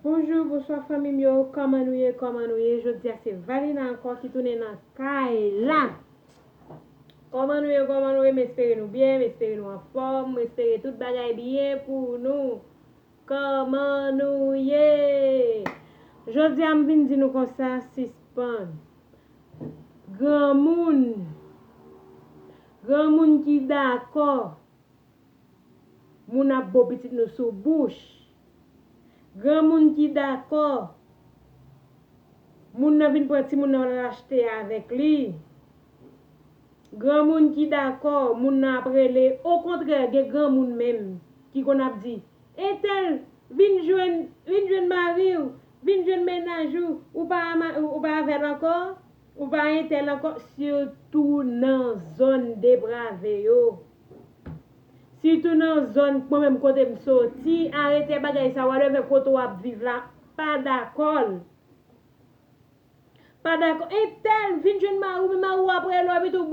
Bonjour, bonsoir famille mio, comment nous y, je dis à c'est Valina encore qui tourne dans Kaila. Comment nous y, m'espérez nous bien, m'espérez nous en forme, m'espérez tout bagaille bien pour nous. Comment nous y? Je dis à m'vin di nous comme ça, suspend. Grand moun qui d'accord, moun a beau petit nous sous bouche. Grand moun qui d'accord, moun nan vin pour ti moun nan l'acheter avec lui. Grand moun qui d'accord, moun nan aprele, au contraire, gen grand moun même qui qu'on a dit, et tel vin joine mari vin joine ménage ou pas avec encore, ou pas un tel encore, surtout dans zone dépravée yo. Surtout dans zone moi-même côté me sorti, arrêtez bagay ça wa lever côté ou vivre là, pas d'accord. Pas d'accord. Et tel vin jeune marou après l'homme tout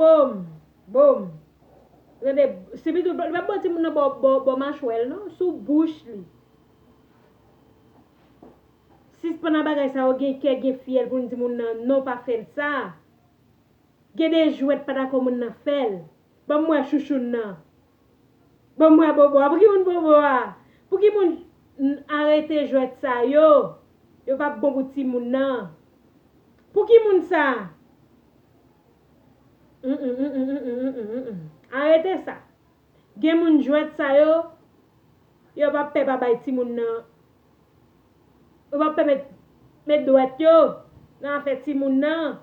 bom. Regardez, c'est plutôt va bon ti moun bon machouel non, sous bouche li. Si pendant bagay ça ou gen fiel pour ti moun non pas faire ça. Gen des jouets pas d'accord moun nan fait. Bon moi chouchou nan. Bon moi bobo, pour qui moun bobo a? Pour qui moun arrêter jouer ça yo pas bon pour ti moun nan. Pour qui moun ça? Arrêtez ça. Gen moun jouet ça yo pas pe pa bay ti moun nan. Yo pas pe mettre droite yo nan fait ti moun nan.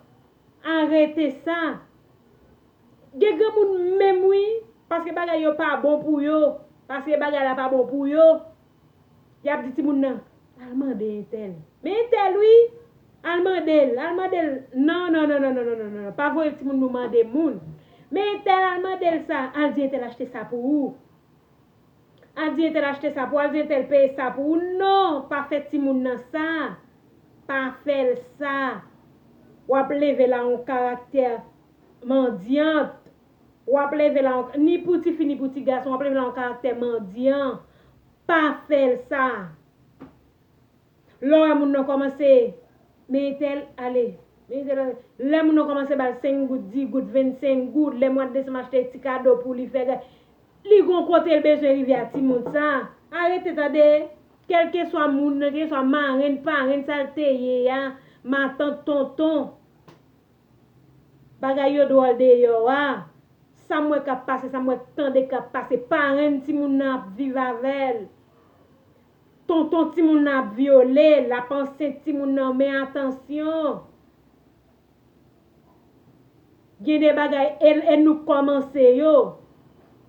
Arrêtez ça. Gen moun même oui parce que bagay yo pas bon pour yo, parce que bagay la pas bon pour yo. Y a dit ti moun nan, alman de tel. Mais tel oui, alman del. Non, pas voyer ti moun nou mande moun. Mais tel alman del ça, al di tel acheter ça pour ou. Al di tel acheter ça pour, al di tel payer ça pour ou. Non, pas fait ti moun nan ça. Pas faire ça. Ou ap lever là un caractère mendiant. Ou ap lever là ni pour ti fini pour ti garçon, ou ap lever là un caractère mendiant. Pas faire ça. L'on moun nan commencer mais tel allez. Les moun nan commencer bal 5 gouttes, 10 gouttes, 25 gouttes, les mois de décembre acheter petit cadeau pour lui faire. Li gon côté le besoin rivière ti moun ça. Arrêtez tande. Quel que soit moun, quel que soit marraine, parraine, salté ya, ma tante, tonton. Bagay yo drôle de yo wa. Ça mwen ka passe, ça mwen tande ka passe. Parraine ti moun nan vive avec. Tonton ti moun nan violé, la pensée ti moun nan mais attention. Gen des bagay elle nous commencer yo.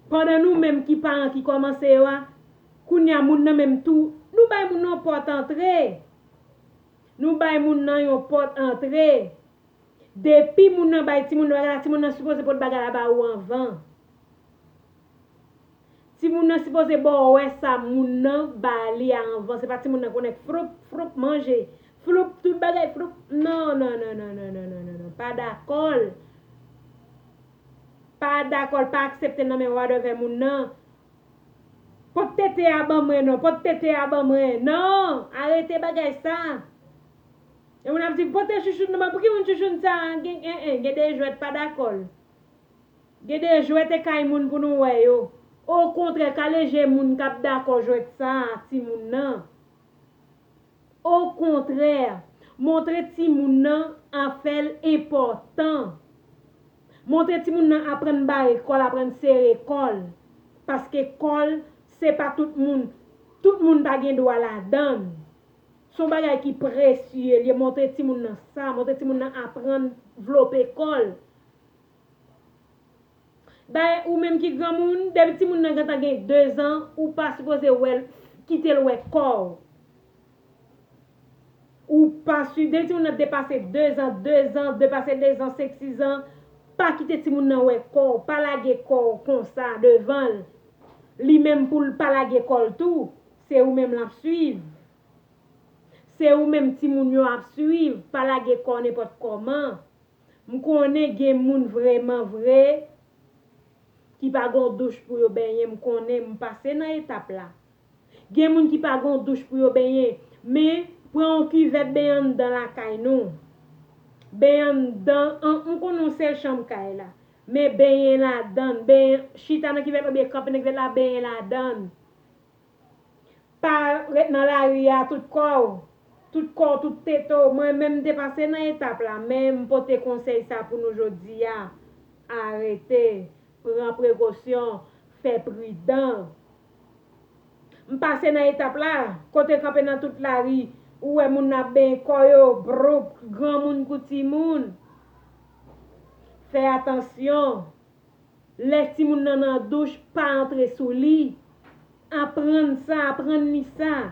Pendant nous même qui parents qui commencer yo, kounya moun nan même tout, nous bay moun nan porte entrer. Nous bay moun nan yon porte entrer. Depuis moun nan bay ti moun nan supposé porte bagay la ba ou avant. Si moun nan supposé bon ouais ça moun nan ba li avant, c'est pas ti moun nan connaît frop manger. Frop tout bagay frop. Non, pas d'accord. Pas d'accord, pas accepter nan men wa devant moun nan. Pot tete aban mwen non, arrêtez bagay ça. Et on a dit pote chouchou nan pour qui moun chouchou ça gen des jouets pas d'accord. Gen des jouets te kay moun pour nous ouais yo. Au contraire, ka léger moun kap d'accord jouet ça ti moun nan. Au contraire, montrer ti moun nan en fait important. Montrer ti moun nan apprendre ba école, apprendre serrer école parce que école c'est pas tout le monde pas gen droit là-dedans. Son bagay qui précieux, li montrer ti moun nan ça, montrer ti moun nan apprendre développer école. Ben ou même qui grand moun, depuis ti moun nan gata gen 2 ans ou pas supposé quitter le corps. Ou pas depuis ti moun nan dépasser 2 ans, dépasser 2 ans, 5 6 ans, pas quitter ti moun nan corps, pas laguer corps comme ça devant. Li même pour pas laguer corps tout, c'est ou même la suivre. C'est ou même ti moun yo ap suivre, pas laguer corps n'importe comment. M'konne gen moun vraiment vrai qui pa gon douche pour yo baigner, m'konne m'passer dans étape là. Gen moun qui pa gon douche pour yo baigner, mais prend cuvette ben dans la caille nous. Ben dans on connaît seule chambre caille là. Mais ben la donne, ben chita nan cuvette ben camper dans la ben la donne. Pas dans la rue tout corps, tout tête, moi même dépassé dans étape là, même porter conseil ça pour nous aujourd'hui arrêter, prendre précaution, faire prudent. M'passe dans étape là, côté camper dans toute la rue, ouais moun n'a ben koyo, bro, grand moun kouti moun. Fais attention. Les petits moun nan douche pas entrer sous lit. Apprendre ça, apprendre ça.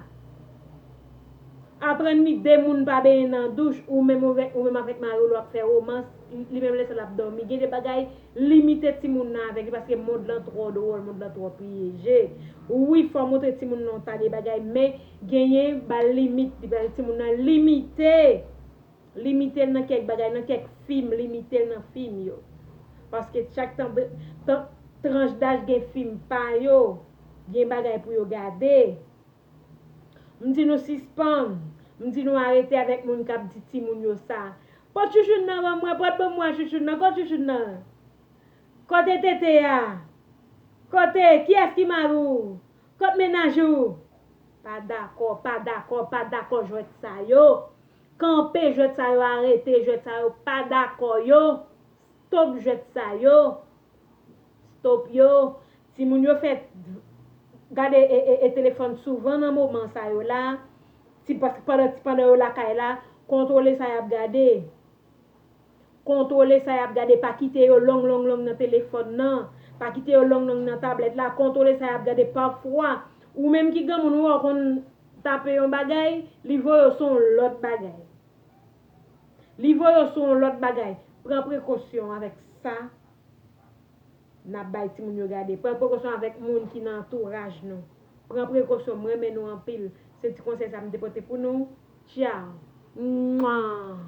Apprendre ni des moun pa ben dans douche ou même avec Mario l'a faire romance, li même laisse la dormir. Gen des bagay limiter ti moun nan avec parce que monde là trop drôle, monde là trop piégé. Oui, faut montrer ti moun nan ta des bagay mais gagner ba limite ti moun nan limiter. Limiter dans quelques bagay, dans quelques film, limiter dans film yo. Parce que chaque tranche d'âge gen film pa yo, gen bagay pour yo garder. M'di nous suspend, m'di nous arrêter avec moun k'ap di ti moun yo ça. Pas chouchou nan moi, pas moi chouchou nan, ko chouchou nan. Côté tété ya. Côté qui est-ce qui marou? Côté ménage ou? Pas d'accord, jouet ça yo. Camper jouet ça yo, arrêter jouet ça yo, pas d'accord yo. Stop jouet ça yo. Stop yo. Si moun yo fait gade et téléphone souvent dans moment ça yo là, si parce que pendant la kay là, contrôler ça y a gade. Contrôler ça y a gade, pas quitter yo long dans téléphone non, pas quitter yo long dans tablette là, contrôler ça y a gade parfois ou même qui gan moun ou kon taper un bagay, li voyo son l'autre bagay. Li voyo son l'autre bagay. Prends précaution avec ça. N'a bay ti moun yo gade. Prends précaution avec moun qui dans entourage nous. Prends précaution, moi mais nous en pile. C'est ti conseil ça me déporter pour nous. Ciao. Mouah.